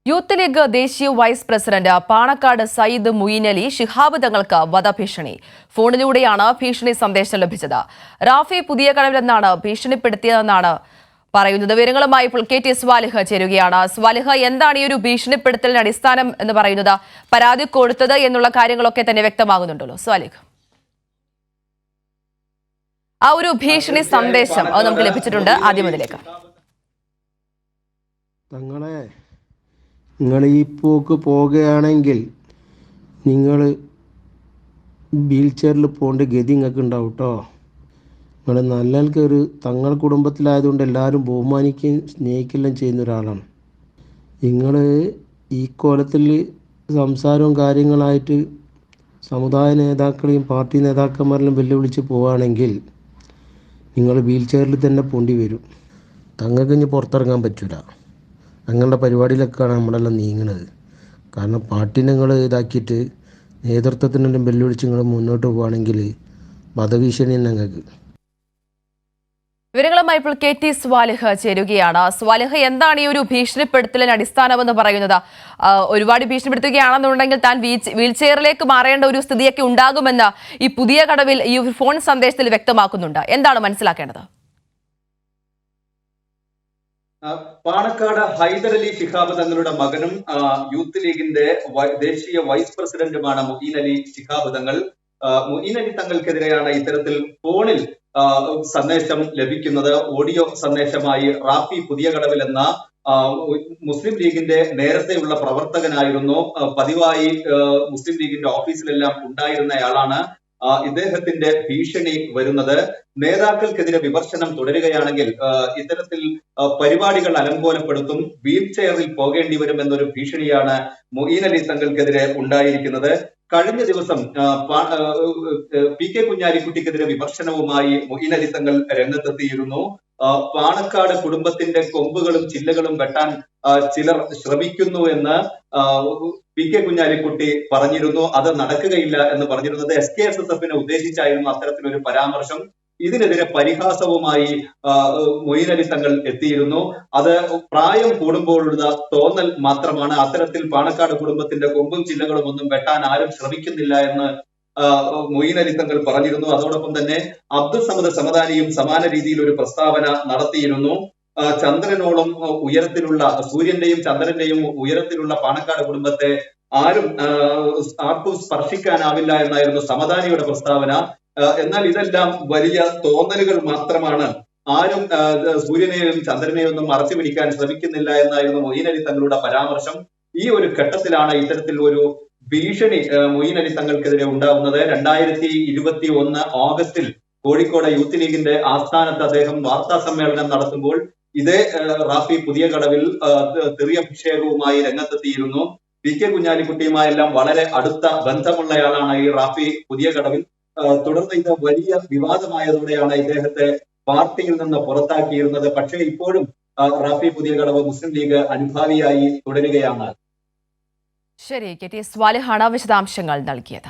Youth league ദേശീയ vice president Panakkad Sayyid Muinali Shihab തങ്ങൾക്ക് വധഭീഷണി. ഫോണിലൂടെയാണ് ഭീഷണി സന്ദേശം ലഭിച്ചത്. റാഫി പുതിയ കടവിലെന്നാണ് ഭീഷണിപ്പെടുത്തിയതെന്നാണ് പറയുന്നത്. വിവരങ്ങളുമായി ഇപ്പോൾ കെ ടി സ്വാലിഹ് ചേരുകയാണ്. സ്വാലിഹ്, എന്താണ് ഈ ഒരു ഭീഷണിപ്പെടുത്തലിന് അടിസ്ഥാനം എന്ന് പറയുന്നത്? പരാതി കൊടുത്തത് എന്നുള്ള കാര്യങ്ങളൊക്കെ തന്നെ വ്യക്തമാകുന്നുണ്ടല്ലോ. സ്വാലിഹ്, ആ ഒരു ഭീഷണി സന്ദേശം അത് നമുക്ക് ലഭിച്ചിട്ടുണ്ട്. ആദ്യം മുതലേക്ക് നിങ്ങൾ ഈ പോക്ക് പോകുകയാണെങ്കിൽ നിങ്ങൾ വീൽ ചെയറിൽ പോകേണ്ട ഗതി നിങ്ങൾക്ക് ഉണ്ടാവും കേട്ടോ. നിങ്ങൾ നല്ലവർക്ക് ഒരു തങ്ങൾ കുടുംബത്തിലായതുകൊണ്ട് എല്ലാവരും ബഹുമാനിക്കുകയും സ്നേഹിക്കുകയും ചെയ്യുന്ന ഒരാളാണ്. നിങ്ങൾ ഈ കോലത്തിൽ സംസാരവും കാര്യങ്ങളായിട്ട് സമുദായ നേതാക്കളെയും പാർട്ടി നേതാക്കന്മാരെല്ലാം വെല്ലുവിളിച്ച് പോവുകയാണെങ്കിൽ നിങ്ങൾ വീൽ ചെയറിൽ തന്നെ പോണ്ടി വരും. തങ്ങൾക്ക് ഇനി പുറത്തിറങ്ങാൻ പറ്റില്ല. ഞങ്ങളുടെ പരിപാടിയിലൊക്കെയാണ് നമ്മളെല്ലാം നീങ്ങുന്നത്. കാരണം പാർട്ടി നിങ്ങൾ ഇതാക്കിയിട്ട് നേതൃത്വത്തിനെല്ലാം വെല്ലുവിളിച്ച് നിങ്ങൾ മുന്നോട്ട് പോവുകയാണെങ്കിൽ വധഭീഷണി ഞങ്ങൾക്ക്. വിവരങ്ങളുമായി ഇപ്പോൾ കെ ടി സ്വാലിഹ് ചേരുകയാണ്. സ്വാലിഹ്, എന്താണ് ഈ ഒരു ഭീഷണിപ്പെടുത്തലിന് അടിസ്ഥാനമെന്ന് പറയുന്നത്? ഒരുപാട് ഭീഷണിപ്പെടുത്തുകയാണെന്നുണ്ടെങ്കിൽ താൻ വീൽ ചെയറിലേക്ക് മാറേണ്ട ഒരു സ്ഥിതിയൊക്കെ ഉണ്ടാകുമെന്ന് ഈ പുതിയ കടവിൽ ഈ ഫോൺ സന്ദേശത്തിൽ വ്യക്തമാക്കുന്നുണ്ട്. എന്താണ് മനസ്സിലാക്കേണ്ടത്? പാണക്കാട് ഹൈദരലി ശിഹാബ് തങ്ങളുടെ മകനും യൂത്ത് ലീഗിന്റെ ദേശീയ വൈസ് പ്രസിഡന്റുമാണ് മുഈനലി ശിഹാബ് തങ്ങൾ. മുഈനലി തങ്ങൾക്കെതിരെയാണ് ഇത്തരത്തിൽ ഫോണിൽ സന്ദേശം ലഭിക്കുന്നത്. ഓഡിയോ സന്ദേശമായി റാഫി പുതിയ കടവിൽ എന്ന മുസ്ലിം ലീഗിന്റെ നേരത്തെയുള്ള പ്രവർത്തകനായിരുന്നു. പതിവായി മുസ്ലിം ലീഗിന്റെ ഓഫീസിലെല്ലാം ഉണ്ടായിരുന്നയാളാണ്. ഇദ്ദേഹത്തിന്റെ ഭീഷണി വരുന്നത് നേതാക്കൾക്കെതിരെ വിമർശനം തുടരുകയാണെങ്കിൽ ഇത്തരത്തിൽ പരിപാടികൾ അലങ്കോലപ്പെടുത്തും, വീൽ ചെയറിൽ പോകേണ്ടി വരും എന്നൊരു ഭീഷണിയാണ് മുഈനലി തങ്ങൾക്കെതിരെ ഉണ്ടായിരിക്കുന്നത്. കഴിഞ്ഞ ദിവസം പി കെ കുഞ്ഞാലിക്കുട്ടിക്കെതിരെ വിമർശനവുമായി മുഈനലി തങ്ങൾ രംഗത്തെത്തിയിരുന്നു. പാണക്കാട് കുടുംബത്തിന്റെ കൊമ്പുകളും ചില്ലകളും വെട്ടാൻ ചിലർ ശ്രമിക്കുന്നു എന്ന് പി കെ കുഞ്ഞാലിക്കുട്ടി പറഞ്ഞിരുന്നു. അത് നടക്കുകയില്ല എന്ന് പറഞ്ഞിരുന്നത് SKSSF ഉദ്ദേശിച്ചായിരുന്നു അത്തരത്തിലൊരു പരാമർശം. ഇതിനെതിരെ പരിഹാസവുമായി മൊയ്നലി തങ്ങൾ എത്തിയിരുന്നു. അത് പ്രായം കൂടുമ്പോഴുള്ള തോന്നൽ മാത്രമാണ്. അത്തരത്തിൽ പാണക്കാട് കുടുംബത്തിന്റെ കൊമ്പും ചില്ലകളും ഒന്നും വെട്ടാൻ ആരും ശ്രമിക്കുന്നില്ല എന്ന് മൊയ്നലി തങ്ങൾ പറഞ്ഞിരുന്നു. അതോടൊപ്പം തന്നെ അബ്ദുൾ സമദ് സമദാനിയും സമാന രീതിയിൽ ഒരു പ്രസ്താവന നടത്തിയിരുന്നു. ചന്ദ്രനോളം ഉയരത്തിലുള്ള, സൂര്യന്റെയും ചന്ദ്രന്റെയും ഉയരത്തിലുള്ള പാണക്കാട് കുടുംബത്തെ ആർക്കും സ്പർശിക്കാനാവില്ല എന്നായിരുന്നു സമദാനിയുടെ പ്രസ്താവന. എന്നാൽ ഇതെല്ലാം വലിയ തോന്നലുകൾ മാത്രമാണ്. ആരും സൂര്യനെയും ചന്ദ്രനെയും ഒന്നും മറച്ചു പിടിക്കാൻ ശ്രമിക്കുന്നില്ല എന്നായിരുന്നു മൊയ്നലി തങ്ങളുടെ പരാമർശം. ഈ ഒരു ഘട്ടത്തിലാണ് ഇത്തരത്തിൽ ഒരു ഭീഷണി മൊയ്നലി തങ്ങൾക്കെതിരെ ഉണ്ടാവുന്നത്. 2021 ഓഗസ്റ്റിൽ കോഴിക്കോട് യൂത്ത് ലീഗിന്റെ ആസ്ഥാനത്ത് അദ്ദേഹം വാർത്താ സമ്മേളനം നടത്തുമ്പോൾ ഇതേ റാഫി പുതിയ കടവിൽ തെറിയഭിഷേകവുമായി രംഗത്തെത്തിയിരുന്നു. പി കെ കുഞ്ഞാലിക്കുട്ടിയുമായെല്ലാം വളരെ അടുത്ത ബന്ധമുള്ളയാളാണ് ഈ റാഫി പുതിയ കടവിൽ. തുടർന്ന് ഇത് വലിയ വിവാദമായതോടെയാണ് ഇദ്ദേഹത്തെ പാർട്ടിയിൽ നിന്ന് പുറത്താക്കിയിരുന്നത്. പക്ഷേ ഇപ്പോഴും റാഫി പുതിയ കടവ് മുസ്ലിം ലീഗ് അനുഭാവിയായി തുടരുകയാണ്. ശരി, കെ ടി സ്വാലിഹാണ് വിശദാംശങ്ങൾ നൽകിയത്.